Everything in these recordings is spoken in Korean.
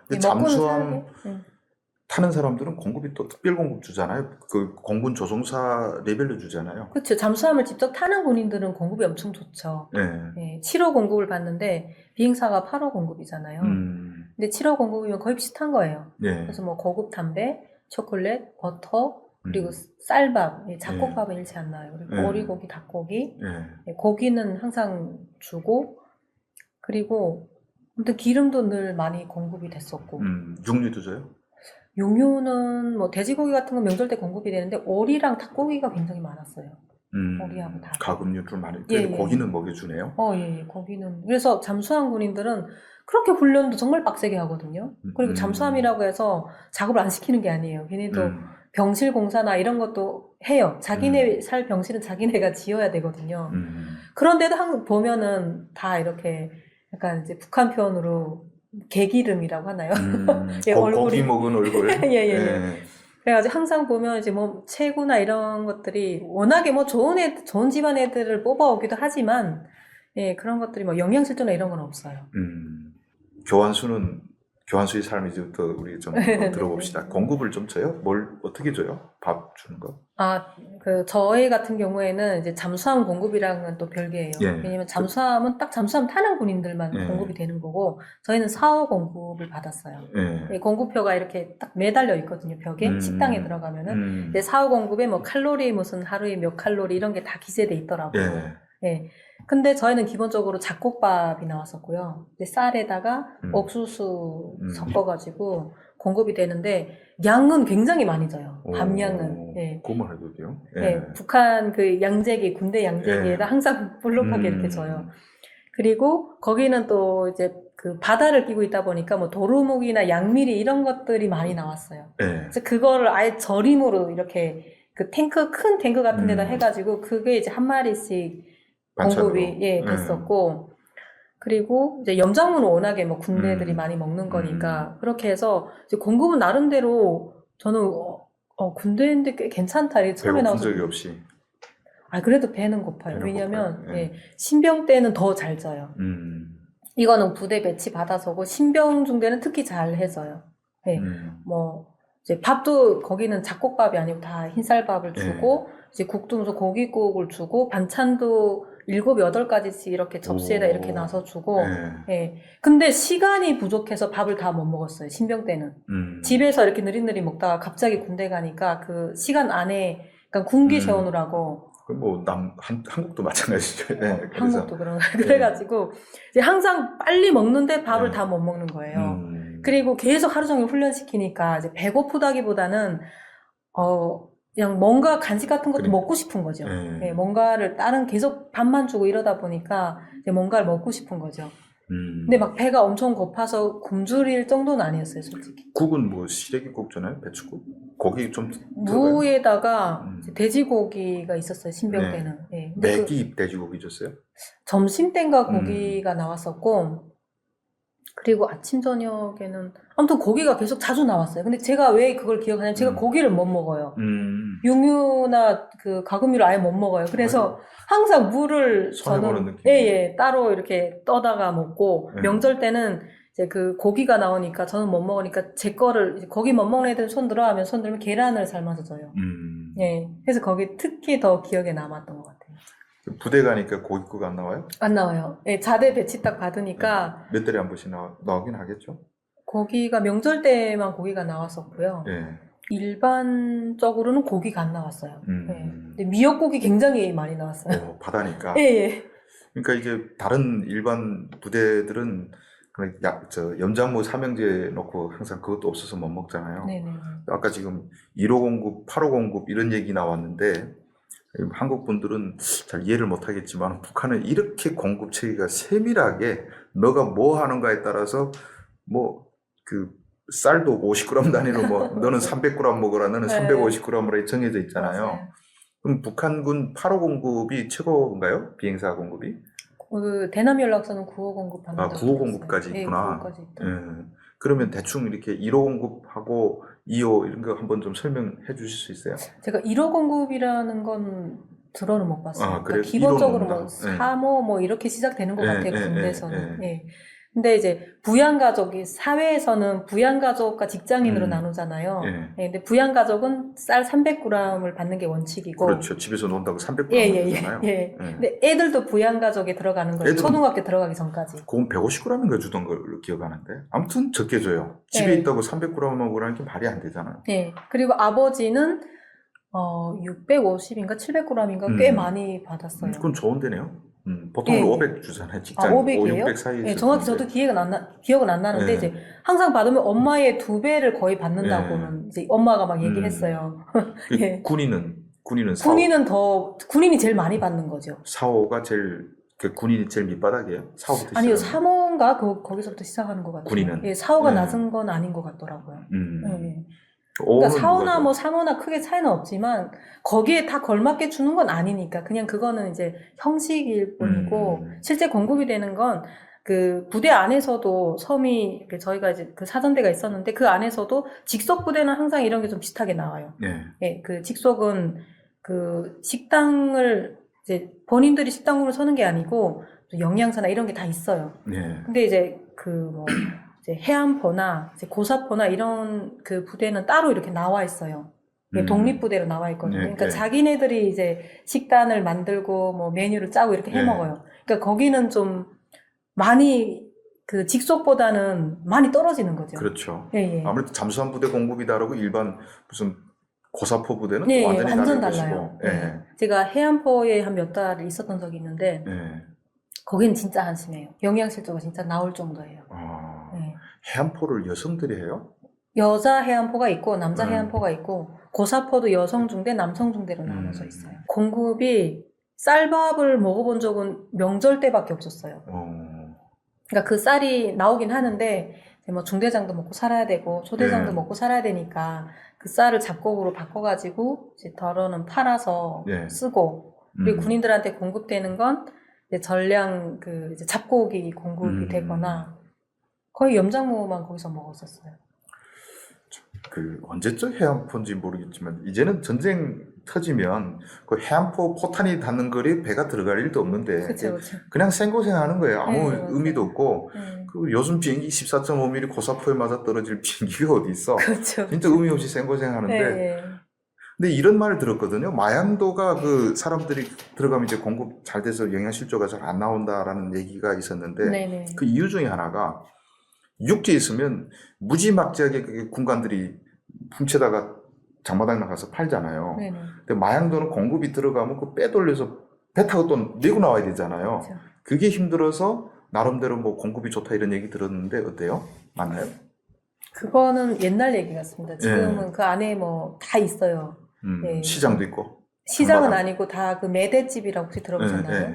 근데 먹고는 잠수함 살게. 타는 사람들은 공급이 또 특별 공급 주잖아요. 그 공군 조종사 레벨로 주잖아요. 그렇죠. 잠수함을 직접 타는 군인들은 공급이 엄청 좋죠. 네. 7호 공급을 받는데 비행사가 8호 공급이잖아요. 근데 7호 공급이면 거의 비슷한 거예요. 네. 그래서 뭐 고급 담배, 초콜릿, 버터, 그리고 음. 쌀밥, 잡곡밥은 잃지 않나요. 그리고 네. 오리고기, 닭고기, 네. 고기는 항상 주고, 그리고 아무튼 기름도 늘 많이 공급이 됐었고. 육류도 줘요? 용유는 뭐 돼지고기 같은 건 명절 때 공급이 되는데 오리랑 닭고기가 굉장히 많았어요. 오리하고 닭. 가금류를 많이. 그래도 고기는 먹여주네요. 고기는. 그래서 잠수함 군인들은 그렇게 훈련도 정말 빡세게 하거든요. 그리고 잠수함이라고 해서 작업을 안 시키는 게 아니에요. 걔네도 병실 공사나 이런 것도 해요. 자기네 살 병실은 자기네가 지어야 되거든요. 그런데도 항상 보면은 다 이렇게 약간 이제 북한 표현으로 개기름이라고 하나요? 고기 먹은 얼굴. 그래가지고 항상 보면 이제 뭐 체구나 이런 것들이 워낙에 뭐 좋은 집안 애들을 뽑아오기도 하지만, 그런 것들이 뭐 영양실조나 이런 건 없어요. 교환수의 삶 이제부터 우리 좀 들어봅시다. 공급을 좀 줘요? 뭘 어떻게 줘요? 밥 주는 거? 저희 같은 경우에는 이제 잠수함 공급이랑은 또 별개예요. 왜냐면 잠수함은 딱 잠수함 타는 군인들만 공급이 되는 거고, 저희는 4호 공급을 받았어요. 공급표가 이렇게 딱 매달려 있거든요, 벽에. 식당에 들어가면은. 근데 4호 공급에 뭐 칼로리 무슨 하루에 몇 칼로리 이런 게 다 기재돼 있더라고요. 근데 저희는 기본적으로 잡곡밥이 나왔었고요. 쌀에다가 옥수수 섞어가지고 공급이 되는데, 양은 굉장히 많이 져요. 밤양은. 그것만 해도 돼요? 북한 그 양재기, 군대 양재기에다 항상 볼록하게 이렇게 져요. 그리고 거기는 또 이제 그 바다를 끼고 있다 보니까 뭐 도루묵이나 양미리 이런 것들이 많이 나왔어요. 그래서 그거를 아예 절임으로 이렇게 그 큰 탱크 같은 데다 해가지고 그게 이제 한 마리씩 공급이 됐었고, 그리고 이제 염장문은 워낙에 뭐 군대들이 많이 먹는 거니까 그렇게 해서 이제 공급은 나름대로 저는 군대인데 꽤 괜찮다. 처음에 배고픈 적이 없이. 그래도 배는 고파요. 왜냐면 신병 때는 더 잘 져요. 이거는 부대 배치 받아서고 신병 중대는 특히 잘 해져요. 뭐 이제 밥도 거기는 잡곡밥이 아니고 다 흰쌀밥을 주고 이제 국도 무슨 고깃국을 주고 반찬도 7, 8가지씩 이렇게 접시에다 이렇게 놔서 주고. 근데 시간이 부족해서 밥을 다 못 먹었어요. 신병 때는. 집에서 이렇게 느릿느릿 먹다가 갑자기 군대 가니까 그 시간 안에 그러니까 군기 세우느라고. 뭐 한국도 마찬가지죠. 한국도 그런 그래가지고 이제 항상 빨리 먹는데 밥을 다 못 먹는 거예요. 그리고 계속 하루 종일 훈련시키니까 이제 배고프다기보다는 그냥 뭔가 간식 같은 것도 먹고 싶은 거죠. 뭔가를 계속 밥만 주고 이러다 보니까 이제 뭔가를 먹고 싶은 거죠. 근데 막 배가 엄청 고파서 굶주릴 정도는 아니었어요, 솔직히. 국은 뭐 시래기국 잖아요, 배추국. 고기 좀 무에다가 돼지고기가 있었어요, 신병 때는. 매기 돼지고기 줬어요? 점심 때인가 고기가 나왔었고, 그리고 아침 저녁에는 아무튼 고기가 계속 자주 나왔어요. 근데 제가 왜 그걸 기억하냐면 제가 고기를 못 먹어요. 육류나 그 가금류를 아예 못 먹어요. 그래서 항상 물을 저는 따로 이렇게 떠다가 먹고, 명절 때는 이제 그 고기가 나오니까 저는 못 먹으니까 제 거를 고기 못 먹는 애들은 손 들면 계란을 삶아서 줘요. 그래서 거기 특히 더 기억에 남았던 것 같아요. 부대 가니까 고깃국 안 나와요? 안 나와요. 자대 배치 딱 받으니까. 몇 달에 한 번씩 나오긴 하겠죠? 고기가 명절 때만 고기가 나왔었고요. 일반적으로는 고기가 안 나왔어요. 근데 미역국이 굉장히 많이 나왔어요. 바다니까. 그러니까 이제 다른 일반 부대들은 염장무 삼형제 놓고 항상 그것도 없어서 못 먹잖아요. 아까 지금 1호 공급, 8호 공급 이런 얘기 나왔는데, 한국 분들은 잘 이해를 못 하겠지만 북한은 이렇게 공급 체계가 세밀하게 너가 뭐 하는가에 따라서 뭐 그 쌀도 50g 단위로 뭐 너는 300g 먹어라, 너는 350g으로 정해져 있잖아요. 맞아요. 그럼 북한군 8호 공급이 최고인가요? 비행사 공급이? 그 대남 연락사는 9호 공급합니다. 9호 공급까지 있구나. 9호까지 있다. 그러면 대충 이렇게 1호 공급하고 2호 이런 거 한번 좀 설명해 주실 수 있어요? 제가 1호 공급이라는 건 들어는 못 봤어요. 그래요? 그러니까 기본적으로 뭐 3호 뭐 이렇게 시작되는 것 같아요, 군대에서는. 근데 이제 부양가족이, 사회에서는 부양가족과 직장인으로 나누잖아요. 예. 예, 근데 부양가족은 쌀 300g을 받는 게 원칙이고. 그렇죠. 집에서 논다고 300g 예. 먹잖아요. 예. 근데 애들도 부양가족에 들어가는 거예요. 초등학교 들어가기 전까지. 그건 150g인가 주던 걸로 기억하는데. 아무튼 적게 줘요. 집에 있다고 300g 먹으라는 게 말이 안 되잖아요. 예. 그리고 아버지는 650인가 700g인가 꽤 많이 받았어요. 그건 좋은데네요. 보통 500 주잖아요. 직장 500이에요? 600 사이에. 예, 정확히 저도 기억은 안 나는데, 이제 항상 받으면 엄마의 2배를 거의 받는다고는 이제 엄마가 막 얘기했어요. 예. 군인은 군인이 제일 많이 받는 거죠. 4호가 제일, 군인이 제일 밑바닥이에요? 4호부터 아니요, 3호인가? 거기서부터 시작하는 것 같아요. 군인은? 예, 4호가 낮은 건 아닌 것 같더라고요. 예. 5호는 그러니까 4호나 뭐 3호나 크게 차이는 없지만 거기에 다 걸맞게 주는 건 아니니까 그냥 그거는 이제 형식일 뿐이고 실제 공급이 되는 건 그 부대 안에서도 섬이 저희가 이제 그 사전대가 있었는데 그 안에서도 직속 부대는 항상 이런 게 좀 비슷하게 나와요. 예, 그 직속은 그 식당을 이제 본인들이 식당으로 서는 게 아니고 영양사나 이런 게 다 있어요. 근데 이제 해안포나 고사포나 이런 그 부대는 따로 이렇게 나와 있어요. 독립부대로 나와 있거든요. 그러니까 자기네들이 이제 식단을 만들고 뭐 메뉴를 짜고 이렇게 해 먹어요. 그러니까 거기는 좀 많이 그 직속보다는 많이 떨어지는 거죠. 그렇죠. 예. 아무래도 잠수함 부대 공급이 다르고 일반 무슨 고사포 부대는 완전히 완전 다를 달라요. 것이고. 제가 해안포에 한 몇 달 있었던 적이 있는데 거기는 진짜 한심해요. 영양실조가 진짜 나올 정도예요. 해안포를 여성들이 해요? 여자 해안포가 있고 남자 해안포가 있고 고사포도 여성 중대, 남성 중대로 나눠져 있어요. 공급이 쌀밥을 먹어본 적은 명절 때밖에 없었어요. 그러니까 그 쌀이 나오긴 하는데 뭐 중대장도 먹고 살아야 되고 초대장도 먹고 살아야 되니까 그 쌀을 잡곡으로 바꿔가지고 이제 덜어는 팔아서 쓰고 그리고 군인들한테 공급되는 건 이제 전량 그 이제 잡곡이 공급이 되거나 거의 염장무만 거기서 먹었었어요. 그 언제적 해안포인지 모르겠지만 이제는 전쟁 터지면 그 해안포 포탄이 닿는 거리 배가 들어갈 일도 없는데 그쵸. 그냥 생고생하는 거예요. 아무 의미도 없고 그 요즘 비행기 14.5mm 고사포에 맞아 떨어질 비행기가 어디 있어? 그렇죠. 진짜 의미 없이 생고생하는데 근데 이런 말을 들었거든요. 마양도가 그 사람들이 들어가면 이제 공급 잘 돼서 영양실조가 잘 안 나온다라는 얘기가 있었는데 그 이유 중에 하나가 육지에 있으면 무지막지하게 그 군관들이 훔쳐다가 장마당 나가서 팔잖아요. 근데 마양도는 공급이 들어가면 그 빼돌려서 배 타고 또 내고 나와야 되잖아요. 그렇죠. 그게 힘들어서 나름대로 뭐 공급이 좋다 이런 얘기 들었는데 어때요? 맞나요? 그거는 옛날 얘기 같습니다. 지금은 그 안에 뭐 다 있어요. 시장도 있고. 시장은 장마당. 아니고 다 그 매대집이라고 혹시 들어보셨나요?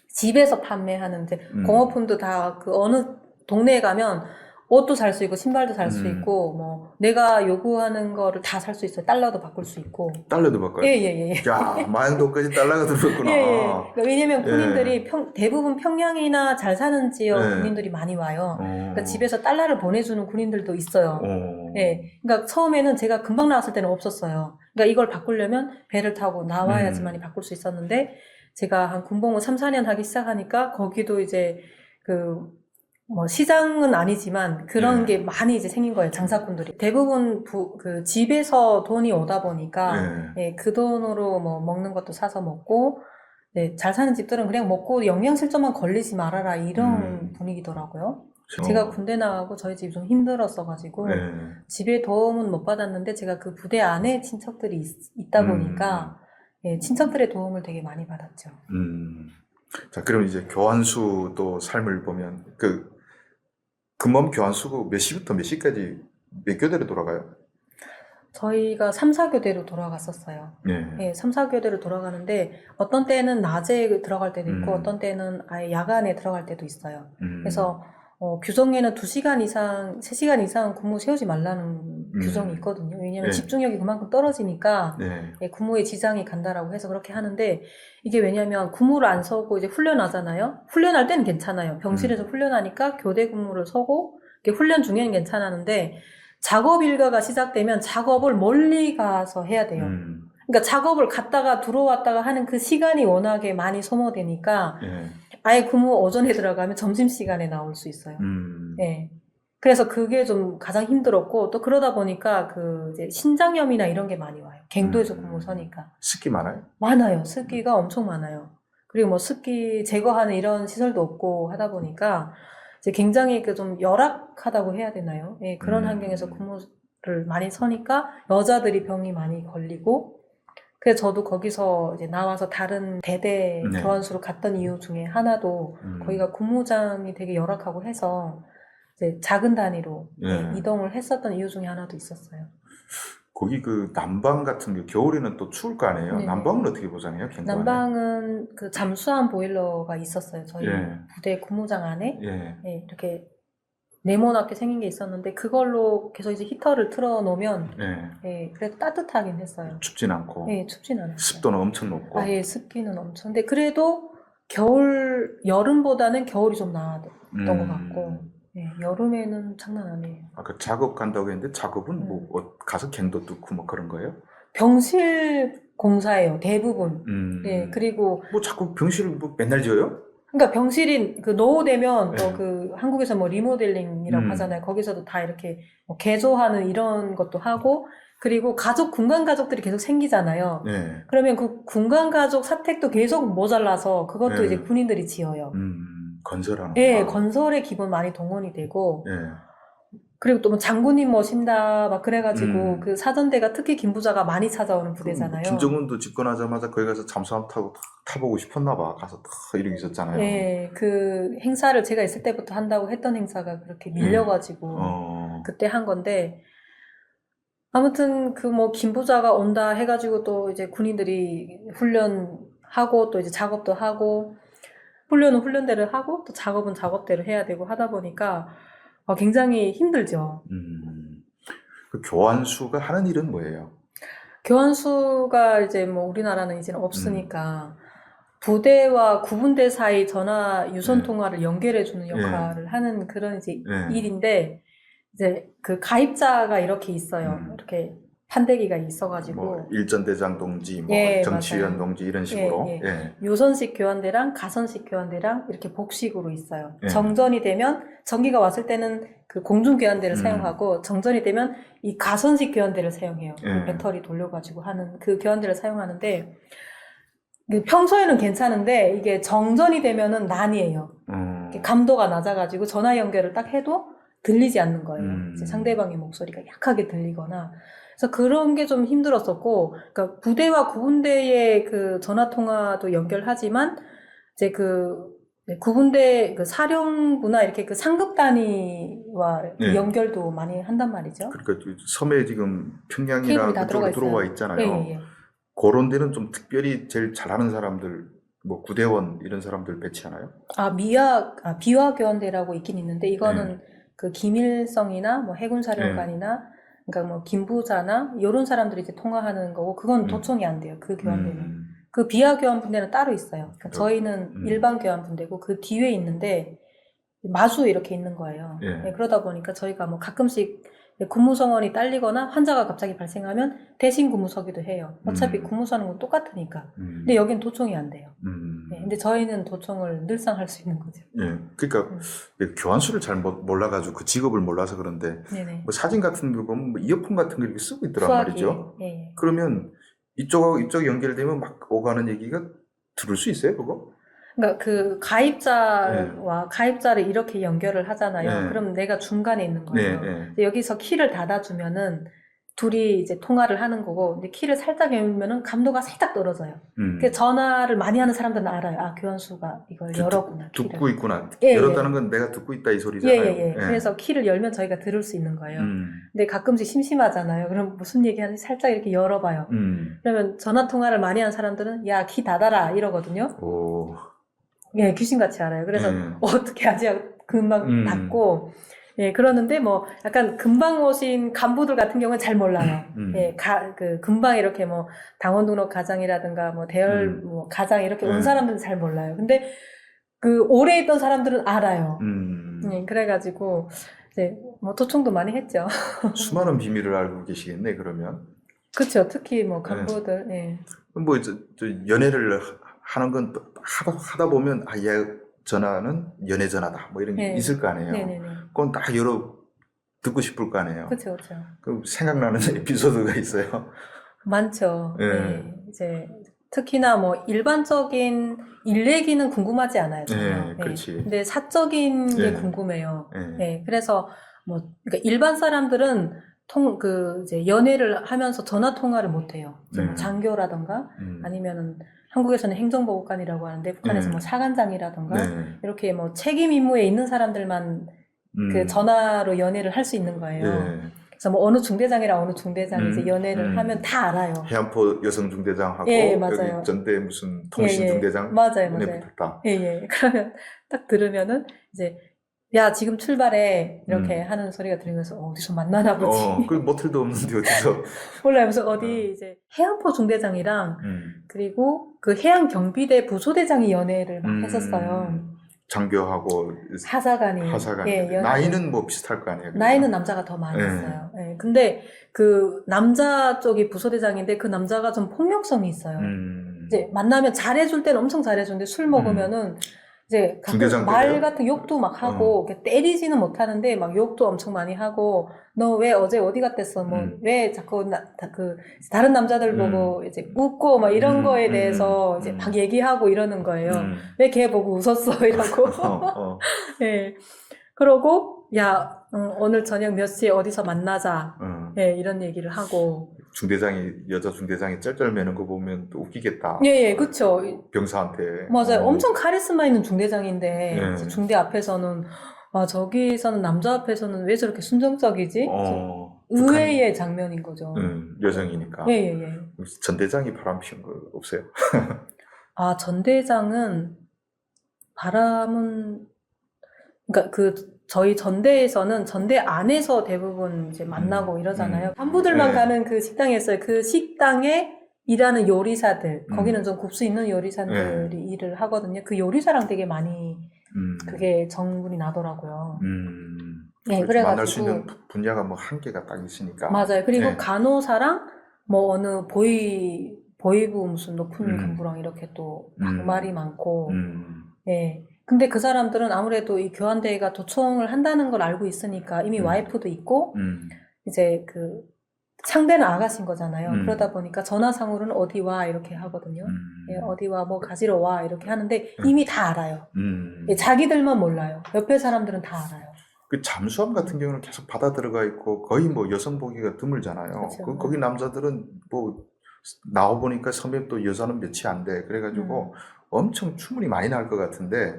집에서 판매하는 이제 공업품도 다 그 어느 동네에 가면 옷도 살 수 있고 신발도 살 수 있고 뭐 내가 요구하는 거를 다 살 수 있어요. 달러도 바꿀 수 있고. 달러도 바꿔요? 예. 야, 마양도까지 달러가 들어갔구나. 그러니까 왜냐면 군인들이 대부분 평양이나 잘 사는 지역 군인들이 많이 와요. 그러니까 집에서 달러를 보내주는 군인들도 있어요. 그러니까 처음에는 제가 금방 나왔을 때는 없었어요. 그러니까 이걸 바꾸려면 배를 타고 나와야지만이 바꿀 수 있었는데 제가 한 군복무 3, 4년 하기 시작하니까 거기도 이제 뭐 시장은 아니지만 그런 게 많이 이제 생긴 거예요. 장사꾼들이 대부분 그 집에서 돈이 오다 보니까 그 돈으로 뭐 먹는 것도 사서 먹고 잘 사는 집들은 그냥 먹고 영양실조만 걸리지 말아라 이런 분위기더라고요. 제가 군대 나가고 저희 집이 좀 힘들었어가지고 집에 도움은 못 받았는데 제가 그 부대 안에 친척들이 있다 보니까 친척들의 도움을 되게 많이 받았죠. 자, 그럼 이제 교환수 또 삶을 보면 근무하면 교환수고 몇 시부터 몇 시까지 몇 교대로 돌아가요? 저희가 3, 4교대로 돌아갔었어요. 3, 4교대로 돌아가는데 어떤 때는 낮에 들어갈 때도 있고 어떤 때는 아예 야간에 들어갈 때도 있어요. 그래서 규정에는 2시간 이상, 3시간 이상 근무 세우지 말라는 규정이 있거든요. 왜냐면 집중력이 그만큼 떨어지니까 근무에 지장이 간다라고 해서 그렇게 하는데 이게 왜냐면 근무를 안 서고 이제 훈련하잖아요. 훈련할 때는 괜찮아요. 병실에서 훈련하니까 교대 근무를 서고 훈련 중에는 괜찮았는데 작업 일과가 시작되면 작업을 멀리 가서 해야 돼요. 그러니까 작업을 갔다가 들어왔다가 하는 그 시간이 워낙에 많이 소모되니까 아예 근무 오전에 들어가면 점심시간에 나올 수 있어요. 네. 그래서 그게 좀 가장 힘들었고, 또 그러다 보니까 그 이제 신장염이나 이런 게 많이 와요. 갱도에서 근무 서니까. 습기 많아요? 많아요. 습기가 엄청 많아요. 그리고 뭐 습기 제거하는 이런 시설도 없고 하다 보니까 이제 굉장히 그 좀 열악하다고 해야 되나요? 예, 그런 환경에서 근무를 많이 서니까 여자들이 병이 많이 걸리고, 그래서 저도 거기서 이제 나와서 다른 대대 네. 교환소로 갔던 이유 중에 하나도 거기가 근무장이 되게 열악하고 해서 이제 작은 단위로 네. 이동을 했었던 이유 중에 하나도 있었어요. 거기 그 난방 같은 게 겨울에는 또 추울 거 아니에요? 네네. 난방은 어떻게 보장해요? 갱도 안에? 난방은 그 잠수함 보일러가 있었어요. 저희 예. 부대 근무장 안에. 예. 예, 이렇게 네모나게 생긴 게 있었는데 그걸로 계속 이제 히터를 틀어 놓으면 예. 예, 그래도 따뜻하긴 했어요. 춥진 않고. 예, 춥진 않았어요. 습도는 엄청 높고. 아, 예, 습기는 엄청. 근데 그래도 여름보다는 겨울이 좀 나았던 것 같고, 예, 여름에는 장난 아니에요. 아까 작업 간다고 했는데 작업은 뭐 가서 갱도 뚫고 뭐 그런 거예요? 병실 공사예요, 대부분. 예, 그리고 뭐 자꾸 병실을 뭐 맨날 지어요? 그러니까 병실이 그 노후되면 네. 또 그 한국에서 뭐 리모델링이라고 하잖아요. 거기서도 다 이렇게 뭐 개조하는 이런 것도 하고, 그리고 군간 가족들이 계속 생기잖아요. 네. 그러면 그 군간 가족 사택도 계속 모자라서 그것도 네. 이제 군인들이 지어요. 건설하는 예, 거. 건설에 기본 많이 동원이 되고, 예. 그리고 또 뭐 장군님 모신다 막 그래가지고 그 사전대가 특히 김부자가 많이 찾아오는 부대잖아요. 김정은도 집권하자마자 거기 가서 잠수함 타보고 싶었나 봐. 가서 이러고 있었잖아요. 예, 그 행사를 제가 있을 때부터 한다고 했던 행사가 그렇게 밀려가지고 그때 한 건데, 아무튼 그 뭐 김부자가 온다 해가지고 또 이제 군인들이 훈련하고 또 이제 작업도 하고, 훈련은 훈련대로 하고 또 작업은 작업대로 해야 되고 하다 보니까 굉장히 힘들죠. 그 교환수가 하는 일은 뭐예요? 교환수가 이제 뭐 우리나라는 이제는 없으니까 부대와 구분대 사이 전화 유선 통화를 연결해주는 역할을 하는 그런 이제 일인데, 이제 그 가입자가 이렇게 있어요. 이렇게 판대기가 있어가지고. 뭐 일전대장 동지, 뭐 예, 정치위원 맞아요. 동지 이런 식으로. 예, 예. 유선식 교환대랑 가선식 교환대랑 이렇게 복식으로 있어요. 예. 정전이 되면 전기가 왔을 때는 그 공중 교환대를 사용하고, 정전이 되면 이 가선식 교환대를 사용해요. 그 배터리 돌려가지고 하는 그 교환대를 사용하는데, 평소에는 괜찮은데 이게 정전이 되면은 난이에요. 감도가 낮아가지고 전화 연결을 딱 해도 들리지 않는 거예요. 이제 상대방의 목소리가 약하게 들리거나. 그래서 그런 게 좀 힘들었었고, 그러니까 부대와 구분대의 그 전화 통화도 연결하지만 이제 그 구분대 그 사령부나 이렇게 그 상급 단위와 연결도 많이 한단 말이죠. 그러니까 섬에 지금 평양이나 그쪽으로 들어와 있잖아요. 예, 예. 그런 데는 좀 특별히 제일 잘하는 사람들, 뭐 구대원 이런 사람들 배치하나요? 비화 교환대라고 있긴 있는데, 이거는 그 김일성이나 뭐 해군 사령관이나 그러니까 뭐 김부자나 이런 사람들이 이제 통화하는 거고, 그건 도청이 안 돼요. 그 교환대는. 그 비하 교환 분대는 따로 있어요. 그러니까 저희는 일반 교환 분대고 그 뒤에 있는데 마주 이렇게 있는 거예요. 네, 그러다 보니까 저희가 뭐 가끔씩 근무성원이 딸리거나 환자가 갑자기 발생하면 대신 근무 서기도 해요. 어차피 근무 서는 건 똑같으니까. 근데 여긴 도청이 안 돼요. 네, 근데 저희는 도청을 늘상 할 수 있는 거죠. 예, 그러니까 교환수를 잘 몰라가지고 그 직업을 몰라서 그런데 뭐 사진 같은 거 보면 뭐 이어폰 같은 거 이렇게 쓰고 있더란 말이죠. 예. 그러면 이쪽하고 이쪽 연결되면 막 오가는 얘기가 들을 수 있어요, 그거? 그러니까 그 가입자와 가입자를 이렇게 연결을 하잖아요. 그럼 내가 중간에 있는 거예요. 여기서 키를 닫아주면은 둘이 이제 통화를 하는 거고, 근데 키를 살짝 열면은 감도가 살짝 떨어져요. 그 전화를 많이 하는 사람들은 알아요. 아, 교환수가 이걸 열었구나. 듣고 키를. 있구나. 열었다는 건 내가 듣고 있다 이 소리잖아요. 그래서 키를 열면 저희가 들을 수 있는 거예요. 근데 가끔씩 심심하잖아요. 그럼 무슨 얘기하는지 살짝 이렇게 열어봐요. 그러면 전화 통화를 많이 하는 사람들은 야, 키 닫아라 이러거든요. 오. 예, 귀신같이 알아요. 그래서 어떻게 하지? 금방 닫고. 예, 그러는데 뭐 약간 금방 오신 간부들 같은 경우는 잘 몰라요. 예, 금방 이렇게 뭐 당원 등록 가장이라든가 뭐 대열 뭐 가장 이렇게 온 사람들은 잘 몰라요. 근데 그 오래 있던 사람들은 알아요. 예, 그래가지고 이제 뭐 도청도 많이 했죠. 수많은 비밀을 알고 계시겠네, 그러면. 그렇죠. 특히 뭐 간부들. 예. 뭐 저 연애를 하는 건 하다 보면 얘 전화는 연애 전화다. 뭐 이런 게 네. 있을 거 아니에요. 네네네. 그건 딱 여러 듣고 싶을 거 아니에요. 그쵸, 그쵸. 그 생각나는 에피소드가 있어요. 많죠. 예. 네. 이제 특히나 뭐 일반적인 일 얘기는 궁금하지 않아요, 전혀. 예, 네. 그렇지. 근데 사적인 게 예. 궁금해요. 예. 네. 그래서 뭐 그러니까 일반 사람들은 이제 연애를 하면서 전화 통화를 못 해요. 이제 뭐 장교라던가 아니면은 한국에서는 행정보고관이라고 하는데 북한에서 뭐 사관장이라던가 네. 이렇게 뭐 책임 임무에 있는 사람들만 그 전화로 연애를 할 수 있는 거예요. 예. 그래서 뭐 어느 중대장이랑 어느 중대장이 이제 연애를 하면 다 알아요. 해안포 여성 중대장하고 예, 맞아요. 여기 전대 무슨 통신 예, 예. 중대장 맞아요, 연애 맞아요. 붙었다. 예, 예. 그러면 딱 들으면은 이제 야, 지금 출발해. 이렇게 하는 소리가 들리면서 어디서 만나나 보지. 그 모텔도 없는데 어디서. 몰라요. 무슨 어디 이제 해안포 중대장이랑 그리고 그 해양경비대 부소대장이 연애를 막 했었어요. 장교하고 하사관이. 예, 나이는 뭐 비슷할 거 아니에요. 나이는 남자가 더 많이 있어요. 예. 근데 그 남자 쪽이 부소대장인데 그 남자가 좀 폭력성이 있어요. 이제 만나면 잘해줄 때는 엄청 잘해주는데 술 먹으면은 이제 가끔 말 같은 욕도 막 하고 때리지는 못하는데 막 욕도 엄청 많이 하고 너 왜 어제 어디 갔댔어? 뭐 왜 자꾸 다른 남자들 보고 이제 웃고 막 이런 거에 대해서 이제 막 얘기하고 이러는 거예요. 왜 걔 보고 웃었어? 이러고. 예. 그러고 야 오늘 저녁 몇 시에 어디서 만나자. 예, 이런 얘기를 하고. 여자 중대장이 쩔쩔매는 거 보면 또 웃기겠다. 예, 그쵸. 병사한테. 맞아요. 엄청 카리스마 있는 중대장인데, 중대 앞에서는, 저기서는 남자 앞에서는 왜 저렇게 순정적이지? 의외의 장면인 거죠. 여성이니까. 예. 전대장이 바람 피운 거 없어요? 전대장은, 그러니까 저희 전대에서는 전대 안에서 대부분 이제 만나고 이러잖아요. 간부들만 가는 그 식당이었어요. 그 식당에 일하는 요리사들, 거기는 좀 굽수 있는 요리사들이 일을 하거든요. 그 요리사랑 되게 많이 그게 정분이 나더라고요. 네, 그래가지고 만날 수 있는 분야가 뭐 한계가 딱 있으니까. 맞아요. 그리고 간호사랑 뭐 어느 보이부 무슨 높은 간부랑 이렇게 또 말이 많고, 예. 근데 그 사람들은 아무래도 이 교환대회가 도청을 한다는 걸 알고 있으니까 이미 와이프도 있고, 이제 상대는 아가씨인 거잖아요. 그러다 보니까 전화상으로는 어디 와, 이렇게 하거든요. 예, 어디 와, 뭐 가지러 와, 이렇게 하는데 이미 다 알아요. 예, 자기들만 몰라요. 옆에 사람들은 다 알아요. 그 잠수함 같은 경우는 계속 바다 들어가 있고 거의 뭐 여성 보기가 드물잖아요. 그쵸. 거기 남자들은 뭐 나와보니까 성별도 여자는 몇이 안 돼. 그래가지고 엄청 추문이 많이 날 것 같은데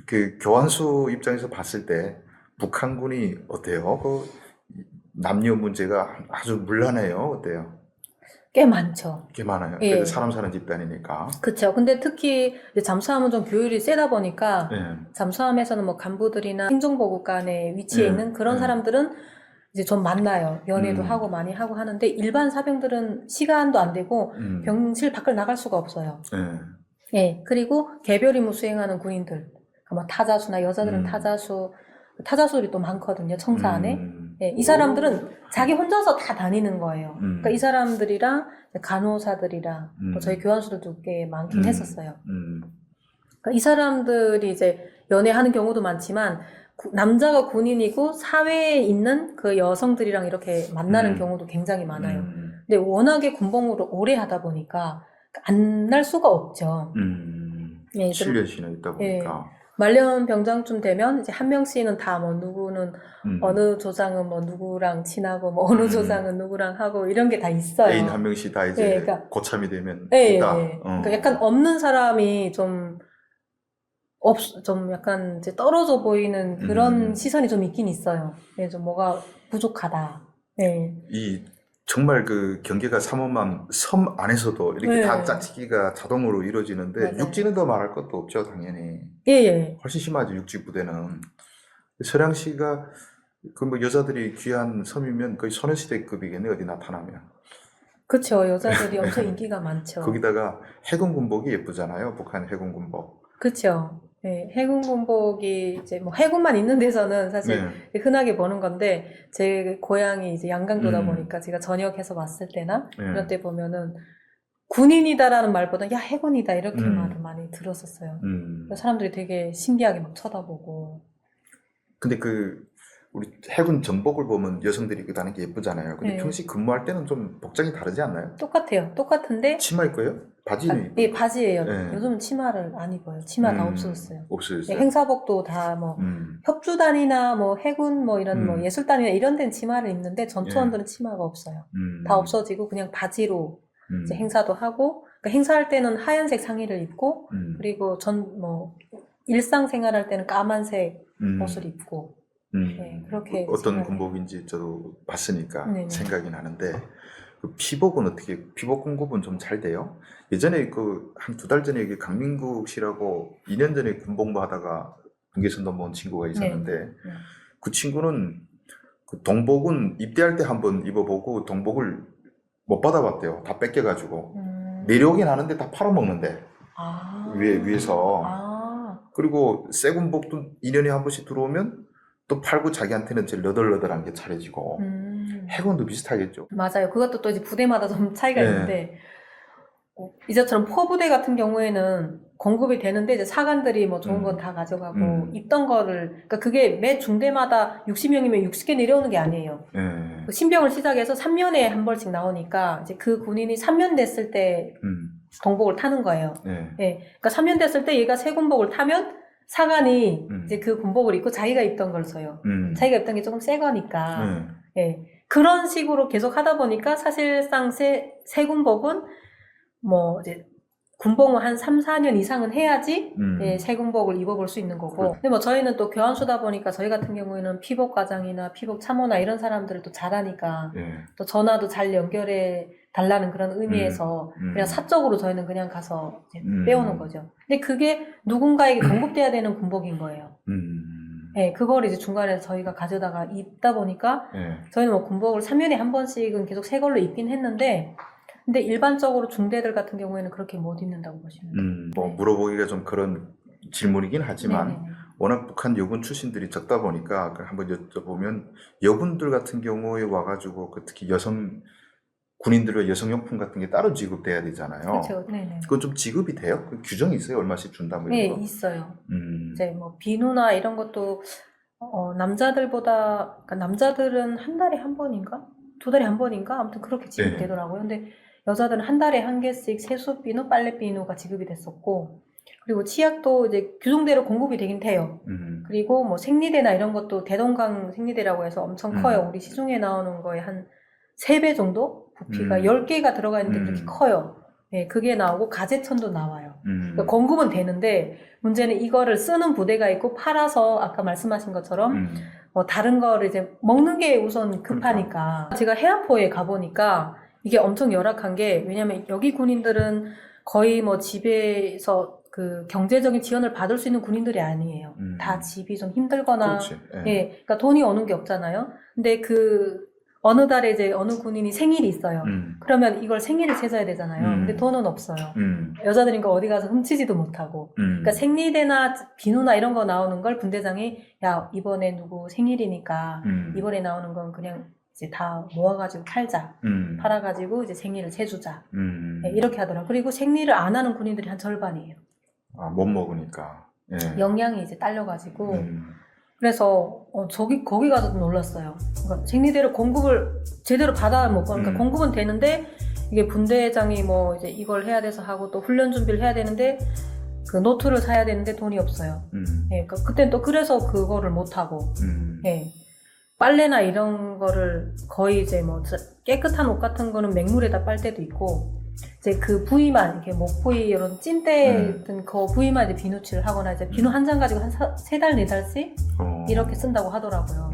그 교환수 입장에서 봤을 때 북한군이 어때요? 그 남녀 문제가 아주 문란해요. 어때요? 꽤 많죠. 꽤 많아요. 예. 그래도 사람 사는 집단이니까. 그쵸. 근데 특히 이제 잠수함은 좀 교율이 세다 보니까 잠수함에서는 뭐 간부들이나 행정보고관에 위치해 있는 그런 사람들은 이제 좀 만나요. 연애도 하고 많이 하고 하는데 일반 사병들은 시간도 안 되고 병실 밖을 나갈 수가 없어요. 예. 그리고 개별 임무 수행하는 군인들, 뭐 타자수나 여자들은 타자수들이 또 많거든요. 청사 안에. 예, 이 사람들은 자기 혼자서 다 다니는 거예요. 그러니까 이 사람들이랑 간호사들이랑 뭐 저희 교환수들도 꽤 많긴 했었어요. 그러니까 이 사람들이 이제 연애하는 경우도 많지만 남자가 군인이고 사회에 있는 그 여성들이랑 이렇게 만나는 경우도 굉장히 많아요. 근데 워낙에 군복무를 오래 하다 보니까 안 날 수가 없죠. 예, 7년씩이나 있다 보니까. 예. 말년 병장쯤 되면 이제 한 명씩은 다 뭐 누구는 어느 조장은 뭐 누구랑 친하고 뭐 어느 조장은 누구랑 하고 이런 게 다 있어요. 애인 한 명씩 다 이제 예, 그러니까, 고참이 되면 예, 있다. 예. 그러니까 약간 없는 사람이 좀 약간 이제 떨어져 보이는 그런 시선이 좀 있긴 있어요. 예, 좀 뭐가 부족하다. 예. 정말 그 경계가 삼엄한 섬 안에서도 이렇게 다 짜치기가 자동으로 이루어지는데 맞아요. 육지는 더 말할 것도 없죠, 당연히. 예. 훨씬 심하죠, 육지 부대는. 서량시가 그 뭐 여자들이 귀한 섬이면 거의 소녀시대급이겠네, 어디 나타나면. 그쵸. 여자들이 엄청 인기가 많죠. 거기다가 해군 군복이 예쁘잖아요, 북한 해군 군복. 그쵸. 네, 해군 군복이 이제 뭐 해군만 있는 데서는 사실 흔하게 보는 건데 제 고향이 이제 양강도다 보니까 제가 전역해서 왔을 때나 이런 때 보면은 군인이다라는 말보다 야 해군이다 이렇게 말을 많이 들었었어요. 사람들이 되게 신기하게 막 쳐다보고. 근데 우리 해군 정복을 보면 여성들이 입고 다니는 게 예쁘잖아요. 근데 네. 평시 근무할 때는 좀 복장이 다르지 않나요? 똑같아요. 똑같은데 치마 입고요? 바지는 입고? 예, 바지예요. 네. 요즘은 치마를 안 입어요. 치마 다 없어졌어요. 없어졌어요. 예, 행사복도 다 뭐 협주단이나 뭐 해군 뭐 이런 뭐 예술단이나 이런 데는 치마를 입는데 전투원들은 치마가 없어요. 다 없어지고 그냥 바지로 이제 행사도 하고, 그러니까 행사할 때는 하얀색 상의를 입고 그리고 일상생활할 때는 까만색 옷을 입고. 네, 그렇게 어떤 군복인지 저도 봤으니까 네네. 생각이 나는데, 피복은 피복 공급은 좀 잘 돼요? 예전에 한 2달 전에 강민국 씨라고 2년 전에 군복무 하다가 군계선 넘어온 친구가 있었는데, 그 친구는 동복은 입대할 때 한번 입어보고 동복을 못 받아봤대요. 다 뺏겨가지고. 내려오긴 하는데 다 팔아먹는데. 위에서. 그리고 새 군복도 2년에 한 번씩 들어오면 또 팔고 자기한테는 제일 너덜너덜한 게 차려지고. 해군도 비슷하겠죠. 맞아요. 그것도 또 이제 부대마다 좀 차이가 있는데, 이제처럼 포부대 같은 경우에는 공급이 되는데 이제 사관들이 뭐 좋은 건 다 가져가고 있던 거를, 그러니까 그게 매 중대마다 60명이면 60개 내려오는 게 아니에요. 그 신병을 시작해서 3년에 한 벌씩 나오니까 이제 그 군인이 3년 됐을 때 동복을 타는 거예요. 예. 그러니까 3년 됐을 때 얘가 새 군복을 타면 사관이 이제 그 군복을 입고 자기가 입던 걸 써요. 자기가 입던 게 조금 새 거니까. 예. 그런 식으로 계속 하다 보니까 사실상 새 군복은 뭐 이제 군복무 한 3, 4년 이상은 해야지 예, 새 군복을 입어볼 수 있는 거고. 근데 뭐 저희는 또 교환수다 보니까 저희 같은 경우에는 피복 과장이나 피복 참모나 이런 사람들을 또 잘하니까 또 전화도 잘 연결해 달라는 그런 의미에서 그냥 사적으로 저희는 그냥 가서 이제 빼오는 거죠. 근데 그게 누군가에게 공급돼야 되는 군복인 거예요. 네, 그걸 이제 중간에 저희가 가져다가 입다 보니까 저희는 뭐 군복을 3년에 한 번씩은 계속 새 걸로 입긴 했는데, 근데 일반적으로 중대들 같은 경우에는 그렇게 못 입는다고 보시면 돼요. 뭐 물어보기가 좀 그런 질문이긴 하지만 네네. 워낙 북한 여군 출신들이 적다 보니까 한번 여쭤보면, 여군들 같은 경우에 와가지고 특히 여성 군인들의 여성용품 같은 게 따로 지급돼야 되잖아요. 그렇죠. 네네. 그건 좀 지급이 돼요? 그 규정이 있어요? 얼마씩 준다 뭐 이런 거? 네, 있어요. 이제 뭐 비누나 이런 것도 남자들보다, 그러니까 남자들은 한 달에 한 번인가? 2달에 한 번인가? 아무튼 그렇게 지급되더라고요. 근데 여자들은 한 달에 한 개씩 세수 비누, 빨래 비누가 지급이 됐었고, 그리고 치약도 이제 규정대로 공급이 되긴 돼요. 그리고 뭐 생리대나 이런 것도 대동강 생리대라고 해서 엄청 커요. 우리 시중에 나오는 거에 한 3배 정도? 부피가 10개가 들어가 있는데 그렇게 커요. 예, 그게 나오고 가재천도 나와요. 그러니까 공급은 되는데 문제는 이거를 쓰는 부대가 있고 팔아서 아까 말씀하신 것처럼 뭐 다른 거를 이제 먹는 게 우선 급하니까. 제가 해안포에 가보니까 이게 엄청 열악한 게, 왜냐면 여기 군인들은 거의 뭐 집에서 그 경제적인 지원을 받을 수 있는 군인들이 아니에요. 다 집이 좀 힘들거나, 예, 그러니까 돈이 오는 게 없잖아요. 근데 어느 달에 이제 어느 군인이 생일이 있어요. 그러면 이걸 생일을 채워야 되잖아요. 근데 돈은 없어요. 여자들이니까 어디 가서 훔치지도 못하고. 그러니까 생리대나 비누나 이런 거 나오는 걸 분대장이, 야, 이번에 누구 생일이니까 이번에 나오는 건 그냥 이제 다 모아가지고 팔자. 팔아가지고 이제 생리를 채주자. 네, 이렇게 하더라고요. 그리고 생리를 안 하는 군인들이 한 절반이에요. 아, 못 먹으니까. 예. 영양이 이제 딸려가지고. 그래서 거기 가서 좀 놀랐어요. 그러니까 생리대를 공급을 제대로 받아 먹고, 그러니까 공급은 되는데 이게 분대장이 뭐 이제 이걸 해야 돼서 하고 또 훈련 준비를 해야 되는데 그 노트를 사야 되는데 돈이 없어요. 예, 그러니까 그때는 또 그래서 그거를 못 하고, 예, 빨래나 이런 거를 거의 이제 뭐 깨끗한 옷 같은 거는 맹물에다 빨 때도 있고, 이제 그 부위만, 이렇게 목 부위, 이런 찐대 든 그 부위만 이제 비누칠을 하거나, 이제 비누 한 장 가지고 한 3달, 4달씩 이렇게 쓴다고 하더라고요.